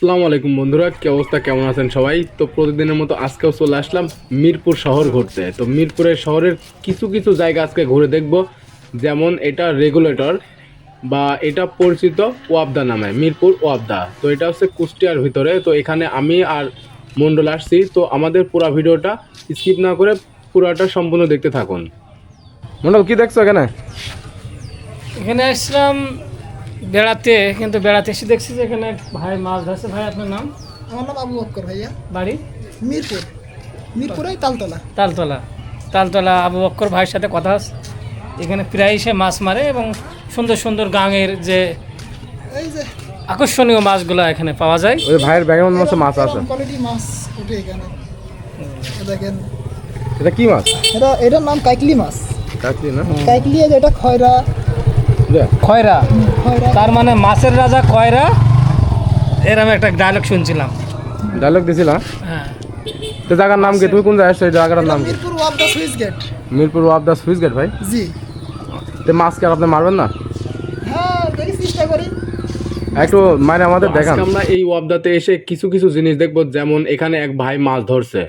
আসসালামু আলাইকুম বন্ধুরা, কি অবস্থা, কেমন আছেন সবাই? তো প্রতিদিনের মতো আজকেও চলে আসলাম মিরপুর শহর ঘুরতে। তো মিরপুরের শহরের কিছু কিছু জায়গা আজকে ঘুরে দেখব। যেমন এটা রেগুলেটর বা এটা পরিচিত ওয়াবদা নামে, মিরপুর ওয়াবদা। তো এটা হচ্ছে কুষ্টিয়ার ভিতরে। তো এখানে আমি আর মন্ডল আসছি। তো আমাদের পুরো ভিডিওটা স্কিপ না করে পুরোটা সম্পূর্ণ দেখতে থাকুন। মন্ডল, কি দেখছো এখানে? এখানে আসলাম বেড়াতে, কিন্তু বেড়াতে এসে দেখছি যে এখানে এক ভাই মাছ ধরছে। ভাই, আপনার নাম? আমার নাম আবু বক্কর ভাইয়া। বাড়ি? মিরপুর, মিরপুরেই তালতলা। তালতলা। তালতলা আবু বক্কর ভাইয়ের সাথে কথা আছে। এখানে প্রায় সে মাছ মারে এবং সুন্দর সুন্দর গাঙের যে এই যে আকর্ষণীয় মাছগুলো এখানে পাওয়া যায়। ওই ভাইয়ের ব্যাগের মধ্যে মাছ আছে। কোয়ালিটি মাছ উঠে এখানে। দেখেন, এটা কি মাছ? এটার নাম কাইকলি মাছ। কাকলি না? কাইকলি, যেটা খয়রা। খয়রা, খয়রা তার মানে মাছের রাজা খয়রা, এরকম একটা ডায়লগ শুনছিলাম। ডায়লগ দিছিলাম। হ্যাঁ, তো জায়গার নাম কি? তুমি কোন জায়গায় আসছো? এই জায়গাটার নাম কি? মিরপুর ওয়াবদা সুইচ গেট। মিরপুর ওয়াবদা সুইচ গেট। ভাই, জি তো মাছ কি আর আপনি মারবেন না? হ্যাঁ, দেখি চেষ্টা করি। একটু মানে আমাদের দেখান। আমরা এই ওয়াবদাতে এসে কিছু কিছু জিনিস দেখবো। যেমন এখানে এক ভাই মাছ ধরছে।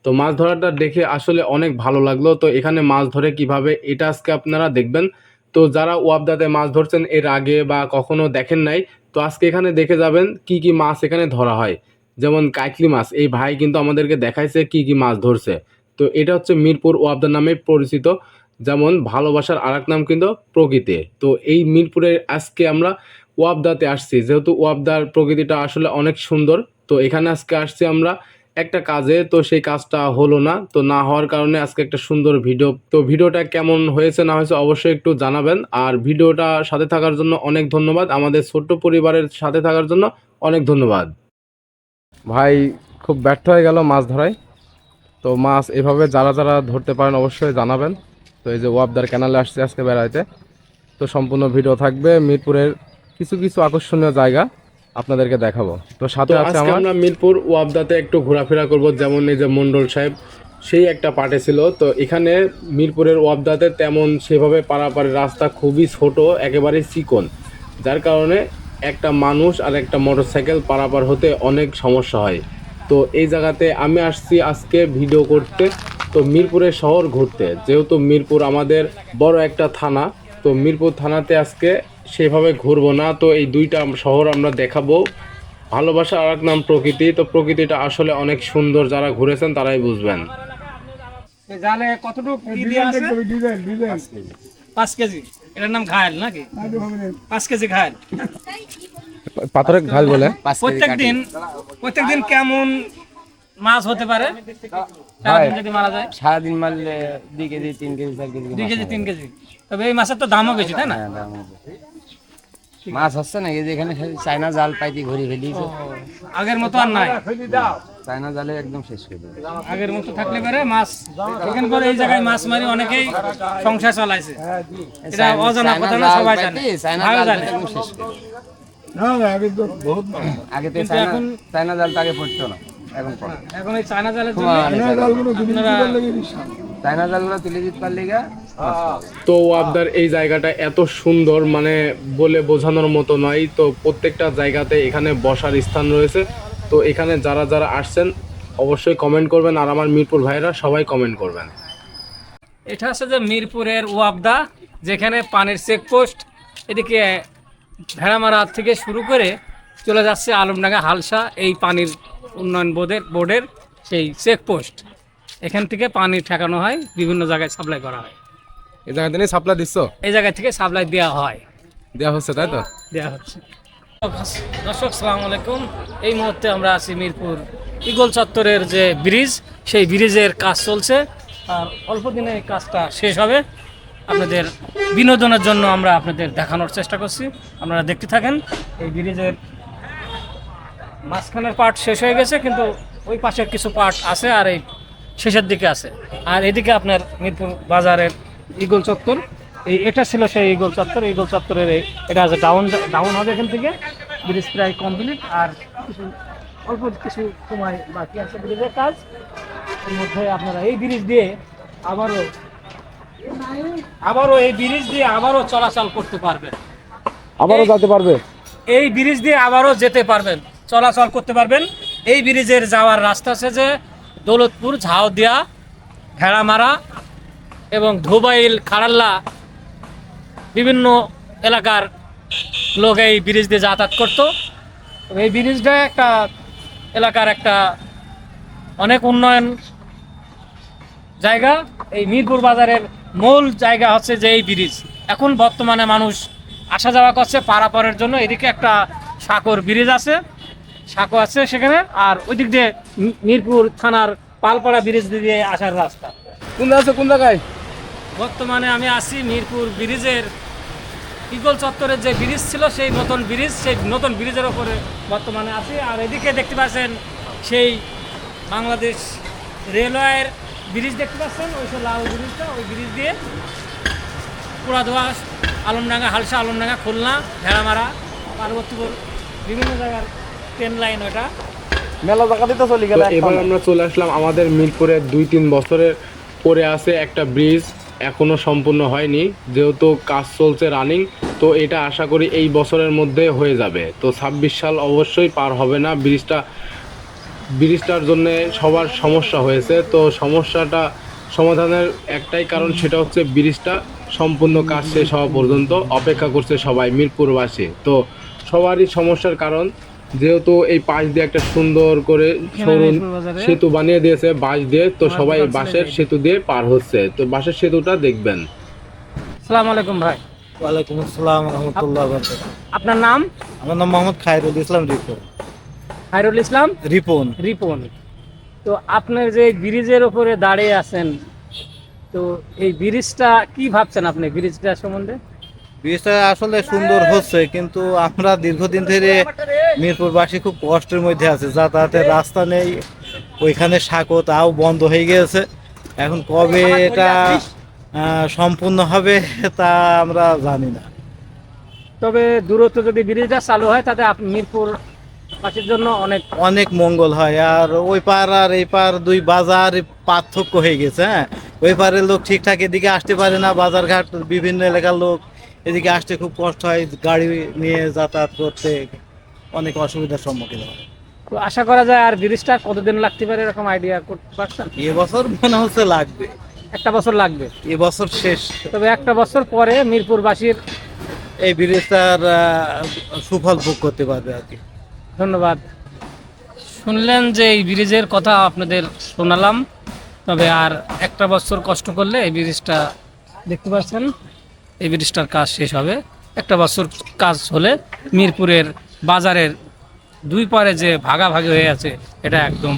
তো মাছ ধরাটা দেখে আসলে অনেক ভালো লাগলো। তো এখানে মাছ ধরে কিভাবে, এটা আজকে আপনারা দেখবেন। তো যারা ওয়াবদাতে মাছ ধরছেন এর আগে বা কখনো দেখেন নাই, তো আজকে এখানে দেখে যাবেন কি কি মাছ এখানে ধরা হয়। যেমন কাইকলি মাছ, এই ভাই কিন্তু আমাদেরকে দেখাইছে কি কি মাছ ধরছে। তো এটা হচ্ছে মিরপুর ওয়াবদা নামে পরিচিত। যেমন ভালোবাসার আরেক নাম কিন্তু প্রকৃতি। তো এই মিরপুরে আজকে আমরা ওয়াবদাতে আসছি, যেহেতু ওয়াবদার প্রকৃতিটা আসলে অনেক সুন্দর। তো এখানে আজকে আসছি আমরা একটা কাজে। তো সেই কাজটা হলো না, তো না হওয়ার কারণে আজকে একটা সুন্দর ভিডিও। তো ভিডিওটা কেমন হয়েছে না হয়েছে অবশ্যই একটু জানাবেন। আর ভিডিওটা সাথে থাকার জন্য অনেক ধন্যবাদ। আমাদের ছোট্ট পরিবারের সাথে থাকার জন্য অনেক ধন্যবাদ। ভাই খুব ব্যর্থ হয়ে গেল মাছ ধরায়। তো মাছ এভাবে যারা যারা ধরতে পারেন অবশ্যই জানাবেন। তো এই যে ওয়াবদার ক্যানালে আসছে আজকে বেড়াইতে। তো সম্পূর্ণ ভিডিও থাকবে মিরপুরের কিছু কিছু আকর্ষণীয় জায়গা আপনাদেরকে দেখাবো। তো সাথে আছে আমরা মিরপুর ওয়াবদাতে একটু ঘোরাফেরা করব। যেমন এই যে মন্ডল সাহেব, সেই একটা পার্টে ছিল। তো এখানে মিরপুরের ওয়াবদাতে তেমন সেভাবে পারাপারের রাস্তা খুবই ছোট, একেবারে চিকন, যার কারণে একটা মানুষ আর একটা মোটরসাইকেল পারাপার হতে অনেক সমস্যা হয়। তো এই জায়গাতে আমি আসছি আজকে ভিডিও করতে। তো মিরপুরের শহর ঘুরতে, যেহেতু মিরপুর আমাদের বড় একটা থানা। তো মিরপুর থানাতে আজকে সেভাবে ঘুরবো না। তো এই দুইটা শহর আমরা দেখাবো। ভালোবাসা আর এক নাম প্রকৃতি। তো প্রকৃতিটা আসলে অনেক সুন্দর, যারা ঘুরেছেন তারাই বুঝবেন। জালে কতটুকু কি দিয়ে আছে? 5 কেজি। এটার নাম ঘায়েল নাকি? 5 কেজি ঘায়েল। পাথরের ঘাল বলে। প্রত্যেকদিন কেমন মাছ হতে পারে সারাদিন যদি মারা যায়? সারাদিন মারলে 2 KG 3 KG 4 KG 2 KG 3 KG. তবে এই মাছের তো দামও বেশি, তাই না? মাছ হচ্ছে না, এই যে এখানে চায়না জাল পাইতে ঘুরে ফেলিয়েছে। আগের মতো আর নাই। চায়না জালে একদম শেষ করে দিল। আগের মতো থাকলে পারে মাছ এখান করে এই জায়গায় মাছ মারি অনেকেই সংসার চালাইছে। এটা অজানা কথা না, সবাই জানে। চায়না ভালো জাল জানে। একদম শেষ করে দিল। আগে তো কিন্তু এখন চায়না জালটা আগে পড়তো না, এখন পড়ে। এখন এই চায়না জালের জন্য আপনারা চায়না জালগুলো তুলে দিতে পারলে গা। তো ওয়াবদার এই জায়গাটা এত সুন্দর, মানে বলে বোঝানোর মতো নয়। তো প্রত্যেকটা জায়গাতে এখানে বসার স্থান রয়েছে। তো এখানে যারা যারা আসছেন অবশ্যই কমেন্ট করবেন, আর আমার মিরপুর ভাইরা সবাই কমেন্ট করবেন। এটা হচ্ছে যে মিরপুরের ওয়াবদা, যেখানে পানির চেকপোস্ট। এদিকে ভেড়ামারা থেকে শুরু করে চলে যাচ্ছে আলমডাঙ্গা হালসা, এই পানির উন্নয়ন বোর্ডের সেই চেকপোস্ট। এখান থেকে পানি ঠেকানো হয়, বিভিন্ন জায়গায় সাপ্লাই করা হয়। এই জায়গাতে নিয়ে সাপ্লাই দিচ্ছ? এই জায়গা থেকে সাপ্লাই দেওয়া হয়, দেওয়া হচ্ছে, তাই তো? দেওয়া হচ্ছে। দর্শক সালাম আলাইকুম। এই মুহূর্তে আমরা আছি মিরপুর ইগল চত্বরের যে ব্রিজ, সেই ব্রিজের কাজ চলছে। আর অল্প দিনে এই কাজটা শেষ হবে। আপনাদের বিনোদনের জন্য আমরা আপনাদের দেখানোর চেষ্টা করছি, আপনারা দেখতে থাকেন। এই ব্রিজের মাঝখানের পার্ট শেষ হয়ে গেছে, কিন্তু ওই পাশের কিছু পার্ট আছে, আর এই শেষের দিকে আছে। আর এদিকে আপনার মিরপুর বাজারের ইগল চত্বর, এটা ছিল সেই ইগল চত্বর। ইগল চত্বরের এটা আছে ডাউন হবে এখান থেকে। ব্রিজ প্রায় কমপ্লিট, আর অল্প কিছু সময় বাকি আছে ব্রিজের কাজ। এর মধ্যে আপনারা এই ব্রিজ দিয়ে আবারও চলাচল করতে পারবেন, আবারও যেতে পারবে। এই ব্রিজ দিয়ে আবারও যেতে পারবেন। চলাচল করতে পারবেন। এই ব্রিজের যাওয়ার রাস্তা আছে যে দৌলতপুর, ঝাউদিয়া, ভেড়ামারা এবং ধুবাইল, খাড়াল্লা বিভিন্ন এলাকার লোক এই ব্রিজ দিয়ে যাতায়াত করতো। এই ব্রিজটা একটা এলাকার একটা অনেক উন্নয়ন জায়গা। এই মিরপুর বাজারের মূল জায়গা হচ্ছে যে এই ব্রিজ। এখন বর্তমানে মানুষ আসা যাওয়া করছে পারাপারের জন্য। এদিকে একটা সাঁকোর ব্রিজ আছে, সাঁকো আছে সেখানে, আর ওই দিক দিয়ে মিরপুর থানার পালপাড়া ব্রিজ দিয়ে আসার রাস্তা। কোন আছে কোন জায়গায়? বর্তমানে আমি আছি মিরপুর ব্রিজের ইগল চত্বরের যে ব্রিজ ছিল সেই নতুন ব্রিজের ওপরে বর্তমানে আছি। আর এদিকে দেখতে পাচ্ছেন সেই বাংলাদেশ রেলওয়ের ব্রিজ দেখতে পাচ্ছেন, ওই সব লাল ব্রিজটা, ওই ব্রিজ দিয়ে পোড়াদোয়া, আলমডাঙ্গা, হালসা, আলমডাঙ্গা, খুলনা, ভেড়ামারা, পার্বতীপুর বিভিন্ন জায়গার ট্রেন লাইন ওটা। মেলা জায়গাতে তো চলে গেল। এবার আমরা চলে আসলাম আমাদের মিরপুরে 2-3 বছরের পরে আছে একটা ব্রিজ, এখনো সম্পূর্ণ হয়নি, যেহেতু কাজ চলছে রানিং। তো এটা আশা করি এই বছরের মধ্যে হয়ে যাবে। তো 26 সাল অবশ্যই পার হবে না। ব্রিজটার জন্য সবার সমস্যা হয়েছে। তো সমস্যাটা সমাধানের একটাই কারণ, সেটা হচ্ছে ব্রিজটা সম্পূর্ণ কাজ শেষ হওয়া পর্যন্ত অপেক্ষা করছে সবাই মিরপুরবাসী। তো সবারই সমস্যার কারণ, যেহেতু এই পাশ দিয়ে একটা সুন্দর করে সরু সেতু বানিয়ে দিয়েছে বাঁশ দিয়ে, তো সবাই বাঁশের সেতু দিয়ে পার হচ্ছে। তো বাঁশের সেতুটা দেখবেন। আসসালামু আলাইকুম ভাই। ওয়ালাইকুম আসসালাম রহমতুল্লাহ বারাকাতুহু। আপনার নাম? আমার নাম মোহাম্মদ খায়রুল ইসলাম রিপন। খায়রুল ইসলাম রিপন। রিপন। তো আপনার যে ব্রিজের উপরে দাঁড়িয়ে আছেন, তো এই ব্রিজটা কি ভাবছেন আপনি ব্রিজটা সম্বন্ধে? ব্রিজটা আসলে সুন্দর হচ্ছে, কিন্তু আমরা দীর্ঘদিন ধরে মিরপুরবাসী খুব কষ্টের মধ্যে আছে, যাতায়াতের রাস্তা নেই, ওইখানে সাঁকো তাও বন্ধ হয়ে গিয়েছে। এখন কবে এটা সম্পূর্ণ হবে তা আমরা জানি না। তবে দূরত্ব যদি ব্রিজটা চালু হয় তাতে মিরপুর বাসীর জন্য অনেক মঙ্গল হয়। আর ওই পার আর এই পার দুই বাজার পার্থক্য হয়ে গেছে। হ্যাঁ, ওই পারের লোক ঠিকঠাক এদিকে আসতে পারে না, বাজারঘাট বিভিন্ন এলাকার লোক এদিকে আসতে খুব কষ্ট হয়, গাড়ি নিয়ে যাতায়াত করতে অনেক অসুবিধার সম্মুখীন হয়। তো আশা করা যায় আর ব্রিজটা কতদিন লাগতে পারে এরকম আইডিয়া করতে পারছেন? এবছর মনে হচ্ছে লাগবে, একটা বছর লাগবে। এবছর শেষ। তবে একটা বছর পরে মিরপুরবাসীর এই ব্রিজটার সুফল ভোগ করতে পারবে আর কি। ধন্যবাদ। শুনলেন যে এই ব্রিজের কথা আপনাদের শোনালাম। তবে আর একটা বছর কষ্ট করলে এই ব্রিজটা দেখতে পাচ্ছেন, এই ব্রিজটার কাজ শেষ হবে। একটা বছর কাজ হলে মিরপুরের বাজারের দুই পারে যে ভাগাভাগি হয়ে আছে এটা একদম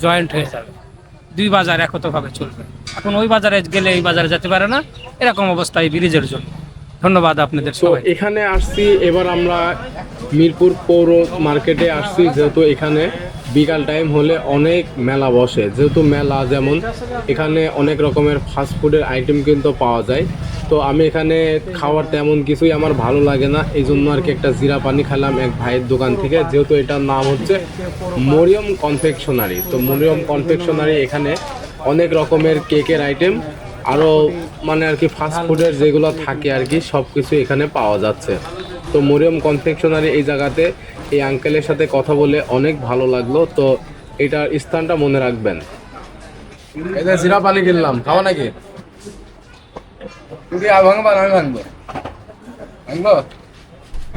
জয়েন্ট হয়ে যাবে, দুই বাজার একতভাবে চলবে। এখন ওই বাজারে গেলে এই বাজারে যেতে পারে না, এরকম অবস্থা এই ব্রিজের জন্য। ধন্যবাদ আপনাদের তো সবাই। এখানে আসছি, এবার আমরা মিরপুর পৌর মার্কেটে আসছি, যেহেতু এখানে বিকাল টাইম হলে অনেক মেলা বসে। যেহেতু মেলা, যেমন এখানে অনেক রকমের ফাস্টফুডের আইটেম কিন্তু পাওয়া যায়। তো আমি এখানে খাওয়ার তেমন কিছুই আমার ভালো লাগে না, এই জন্য আর কি একটা জিরা পানি খেলাম এক ভাইয়ের দোকান থেকে, যেহেতু এটার নাম হচ্ছে মরিয়ম কনফেকশনারি। তো মরিয়ম কনফেকশনারি এখানে অনেক রকমের কেকের আইটেম, আরও মানে আর কি ফাস্টফুডের যেগুলো থাকে আর কি সব কিছু এখানে পাওয়া যাচ্ছে। তো মরিয়ম কনফেকশনারি এই জায়গাতে এই আঙ্কেলের সাথে কথা বলে অনেক ভালো লাগলো। তো এটার স্থানটা মনে রাখবেন। এটা জিরা পানি কিনলাম, খাওয়া নাকি?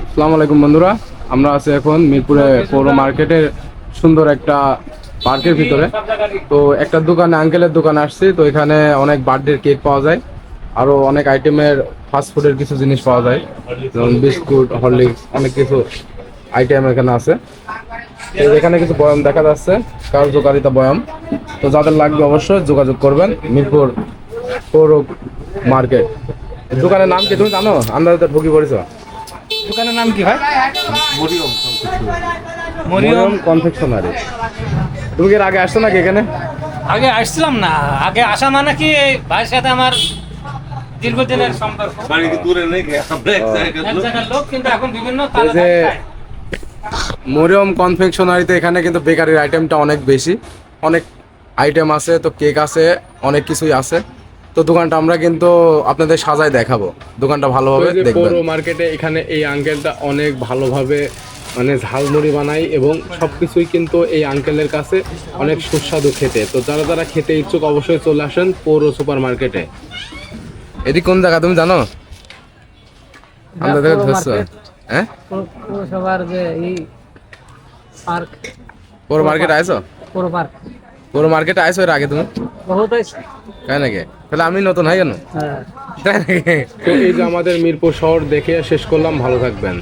আসসালামু আলাইকুম বন্ধুরা, আমরা আছি এখন মিরপুরে পৌর মার্কেটের সুন্দর একটা পার্কের ভিতরে। তো একটা দোকানে, আঙ্কেলের দোকানে আসছি। তো এখানে অনেক বার্থডের কেক পাওয়া যায়, আরো অনেক আইটেমের ফাস্টফুডের কিছু জিনিস পাওয়া যায়, যেমন বিস্কুট, হরলিক্স, অনেক কিছু আইটেম এখানে আছে। এখানে কিছু বয়াম দেখা যাচ্ছে, কার্যকারিতা বয়াম। তো যাদের লাগবে অবশ্যই যোগাযোগ করবেন। মিরপুর পৌর মার্কেট। দোকানের নাম কি তুমি জানো? আন্দাজে ঢুকি পড়েছো। দোকানের নাম কি ভাই? মরিয়ম কনফেকশনারি। তুমি কি এর আগে আসছো নাকি এখানে? আগে আসছিলাম না, আগে আসা মানে কি এই ভাইয়ের সাথে আমার দীর্ঘদিনের সম্পর্ক, এক জায়গার লোক, কিন্তু এখন বিভিন্ন এই যে মরিয়ম কনফেকশনারিতে এখানে কিন্তু বেকারির আইটেমটা অনেক বেশি, অনেক আইটেম আছে। তো কেক আছে, অনেক কিছুই আছে। তো দোকানটা আমরা কিন্তু আপনাদের সাজায় দেখাবো, দোকানটা ভালোভাবে দেখবেন। পৌর মার্কেটে এখানে এই আঙ্কেলটা অনেক ভালোভাবে মানে ঝালমুড়ি বানায় এবং সবকিছুই কিন্তু এই আঙ্কেলের কাছে অনেক সুস্বাদু খেতে। তো যারা যারা খেতে ইচ্ছুক অবশ্যই চলে আসেন পৌর সুপার মার্কেটে। এটি কোন জায়গা তুমি জানো? আমরা দেখে ধরছো হ্যাঁ? পৌরসভার যে এই পার্ক, পৌর মার্কেট আইছো? পৌর পার্ক পৌর মার্কেটে আইছো এর আগে তুমি? বহুত হয়েছে। তাই নাকি? তাহলে আমি নতুন হয় কেন? হ্যাঁ। তাই নাকি? তো এই যে আমাদের মিরপুর শহর দেখে শেষ করলাম, ভালো থাকবেন।